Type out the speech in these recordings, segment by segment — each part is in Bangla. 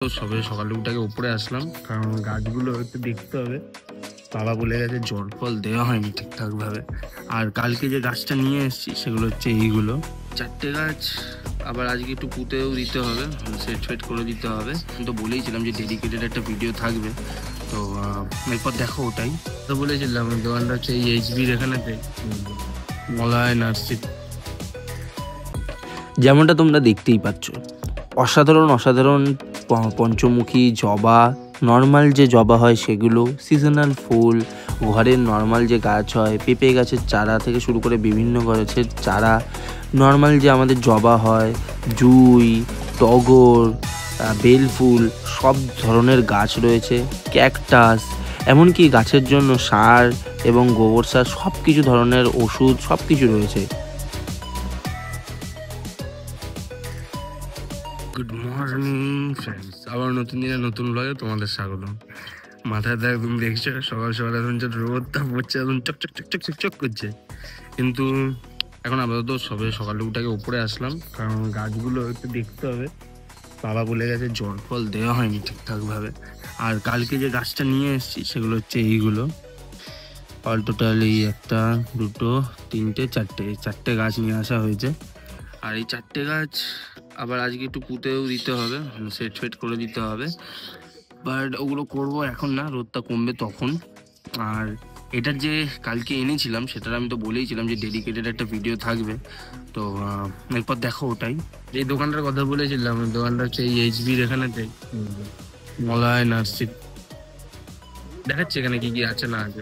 তো সবে সকালে উঠে উপরে আসলাম, কারণ গাছগুলো একটু দেখতে হবে। বাবা বলে গেছে জল ফল দেওয়া হয়নি ঠিকঠাক ভাবে। আর কালকে যে গাছটা নিয়ে এসেছি সেগুলো হচ্ছে এইগুলো 4টে গাছ। আবার আজকে একটু পুঁতেও দিতে হবে, সেট ফেট করে দিতে হবে। তো বলেইছিলাম যে ডেডিকেটেড একটা ভিডিও থাকবে, তো এরপর দেখো ওটাই তো বলেছিলাম। দোকানটা হচ্ছে এই এইচবির এখানেতে, মলয় নার্সারি। যেমনটা তোমরা দেখতেই পাচ্ছ, অসাধারণ অসাধারণ পঞ্চমুখী জবা, নর্মাল যে জবা হয় সেগুলো, সিজনাল ফুল, ঘরের নর্মাল যে গাছ হয়, পেঁপে গাছের চারা থেকে শুরু করে বিভিন্ন গাছের চারা, নর্মাল যে আমাদের জবা হয়, জুঁই, টগর, বেলফুল, সব ধরনের গাছ রয়েছে, ক্যাকটাস, এমনকি গাছের জন্য সার এবং গোবর সার, সব কিছু ধরনের ওষুধ সব কিছু রয়েছে। গুড মর্নিং ফ্রেন্ডস, আবার নতুন দিনে নতুন ব্লগে তোমাদের স্বাগত। মাথায় তো একদম দেখছো সকাল সকাল এখন যে রোদটা পড়ছে, একদম চকচক চকচক চকচক করছে। কিন্তু এখন আপাতত সবে সকালে উঠে উপরে আসলাম, কারণ গাছগুলো একটু দেখতে হবে। বাবা বলে গেছে জল ফল দেওয়া হয়নি ঠিকঠাক ভাবে। আর কালকে যে গাছটা নিয়ে এসেছি সেগুলো হচ্ছে এইগুলো। অল টোটালি 1 2 3 4টে গাছ নিয়ে আসা হয়েছে। আর এই 4টে গাছ আবার আজকে একটু পুঁতেও দিতে হবে, সেট ফেট করে দিতে হবে। বাট ওগুলো করব এখন না, রোদটা কমবে তখন। আর এটার যে কালকে এনেছিলাম সেটার আমি তো বলেইছিলাম যে ডেডিকেটেড একটা ভিডিও থাকবে, তো এরপর দেখো ওটাই। এই দোকানটার কথা বলেছিলাম, দোকানটা হচ্ছে এই এইচবির এখানেতে, মলয় নার্সারি। দেখাচ্ছে এখানে কি কি আছে না আছে।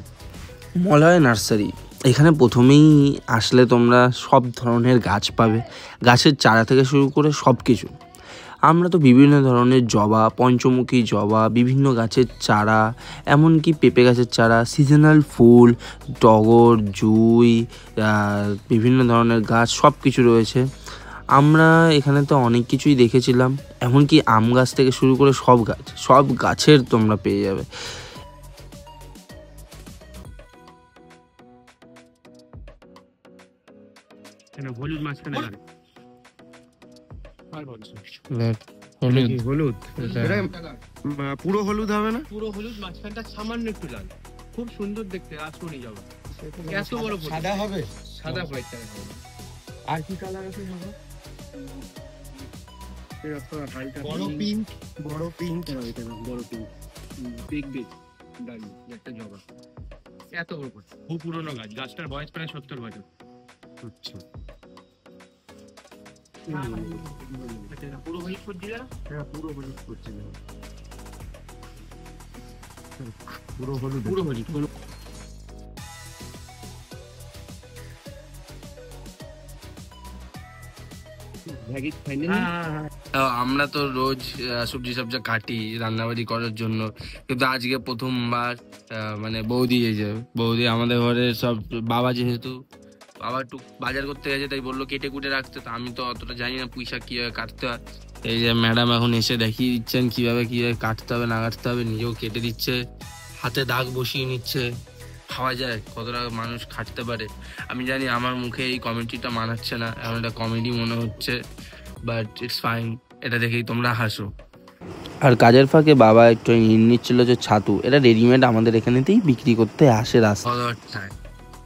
মলয় নার্সারি, এখানে প্রথমেই আসলে তোমরা সব ধরনের গাছ পাবে, গাছের চারা থেকে শুরু করে সব কিছু। আমরা তো বিভিন্ন ধরনের জবা, পঞ্চমুখী জবা, বিভিন্ন গাছের চারা, এমনকি পেঁপে গাছের চারা, সিজনাল ফুল, টগর, জুঁই, বিভিন্ন ধরনের গাছ সব কিছু রয়েছে। আমরা এখানে তো অনেক কিছুই দেখেছিলাম, এমনকি আম গাছ থেকে শুরু করে সব গাছের তোমরা পেয়ে যাবে। হলুদ মাঝখানে হলুদ পুরো হলুদ হবে না, পুরো হলুদ, মাঝখানটা সামান্য একটু লাল, খুব সুন্দর দেখতে। রাসমণি জবা, এত বড় সাদা হবে, সাদা হোয়াইট কালার হবে। আর কি কালার আছে? বড় পিঙ্ক, বড় পিঙ্ক, বড় পিঙ্ক, বিগ বিগ ডালি একটা জবা, এত বড় করে। খুব পুরোনো গাছ, গাছটার বয়স প্রায় 70 বছর। আচ্ছা পুরো হলুদ করছি না? হ্যাঁ পুরো হলুদ করছে, পুরো হলুদ, পুরো হলুদ। আমরা তো রোজ সবজি কাটি রান্নাবাড়ি করার জন্য, কিন্তু আজকে প্রথমবার মানে বৌদি বৌদি আমাদের ঘরে সব, বাবা যেহেতু বাবা একটু বাজার করতে গেছে তাই বললো কেটে কুটে রাখতে, তো আমি তো অতটা জানি না পুঁইশাক কিভাবে কাটতে হয়। এই যে ম্যাডাম এখন এসে দেখিয়ে দিচ্ছেন কিভাবে কাটতে হবে না কাটতে হবে, নিজেও কেটে দিচ্ছে, হাতে দাগ বসিয়ে নিচ্ছে। খাওয়া যায়, কতটা মানুষ খাটতে পারে। আমি জানি আমার মুখে এই কমেডিটা মানাচ্ছে না, এমন একটা কমেডি মনে হচ্ছে, বাট ইটস ফাইন, এটা দেখেই তোমরা হাসো। আর কাজের ফাঁকে বাবা একটু নিচ্ছিল যে ছাতু, এটা রেডিমেড আমাদের এখানেতেই বিক্রি করতে আসে রাস্তা।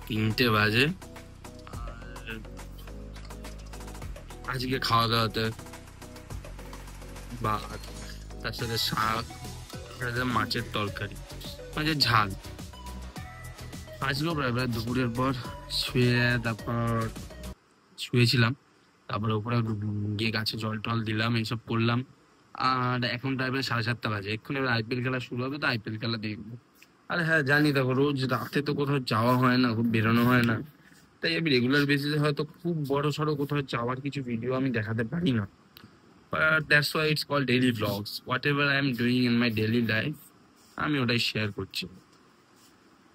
3টে বাজে। আজকে খাওয়া দাওয়াতে ভাত, তার সাথে শাক, মাছের তরকারি, মাছের ঝাল। আসলো প্রায় দুপুরের পর শুয়েছিলাম, তারপরে উপরে গিয়ে গাছে জল টল দিলাম, এইসব করলাম। আর এখন প্রায় 7:30 বাজে, এক্ষুনি এবার IPL খেলা শুরু হবে, তো IPL খেলা দেখবো। আর হ্যাঁ জানি, দেখো রোজ রাতে তো কোথাও যাওয়া হয় না, খুব বেরোনো হয় না, তাই আমি রেগুলার বেসিসে হয়তো খুব বড় সড়ো কোথাও যাওয়ার কিছু ভিডিও আমি দেখাতে পারি না। But that's why it's called daily vlogs. Whatever I am doing in my daily life, আমি ওটাই শেয়ার করছি।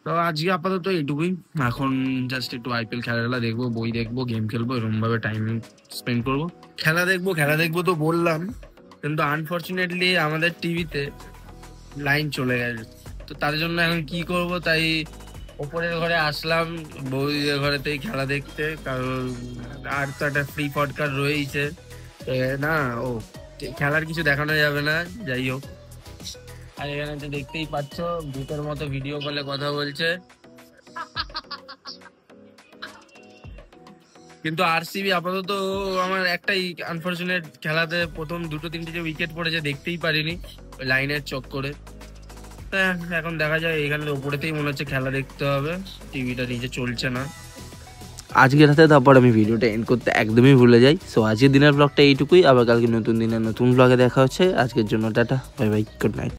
তো আজকে আপাতত এইটুকুই। এখন জাস্ট একটু IPL খেলা দেখবো, বই দেখবো, গেম খেলবো, এরকম ভাবে টাইম স্পেন্ড করবো। খেলা দেখবো তো বললাম, কিন্তু আনফর্চুনেটলি আমাদের টিভিতে লাইন চলে গেছে, তো তার জন্য এখন কি করব, তাই ওপরের ঘরে আসলাম বৌদিদের ঘরেতেই খেলা দেখতে, কারণ আর তো একটা ফ্রি পডকাস্ট রয়েছে না, ও খেলার কিছু দেখানো যাবে না, যাই হোক। আর এখানে তো দেখতেই পাচ্ছ ভূতের মতো ভিডিও কলে কথা বলছে। কিন্তু আরসিবি আপাতত আমার একটাই আনফরচুনেট, খেলাতে প্রথম দুটো তিনটে যে উইকেট পড়েছে দেখতেই পারিনি লাইনের চক্করে। এখন দেখা যায়, এখানে ওপরেতেই মনে হচ্ছে খেলা দেখতে হবে, টিভিটা নিজে চলছে না। আজকে রাতে তারপর আমি ভিডিওটা এন্ড করতে একদমই ভুলে যাই। সো আজকের দিনের ব্লগটা এইটুকুই, আবার কালকে নতুন দিনের নতুন ব্লগে দেখা হচ্ছে। আজকের জন্য tata, bye bye, good night.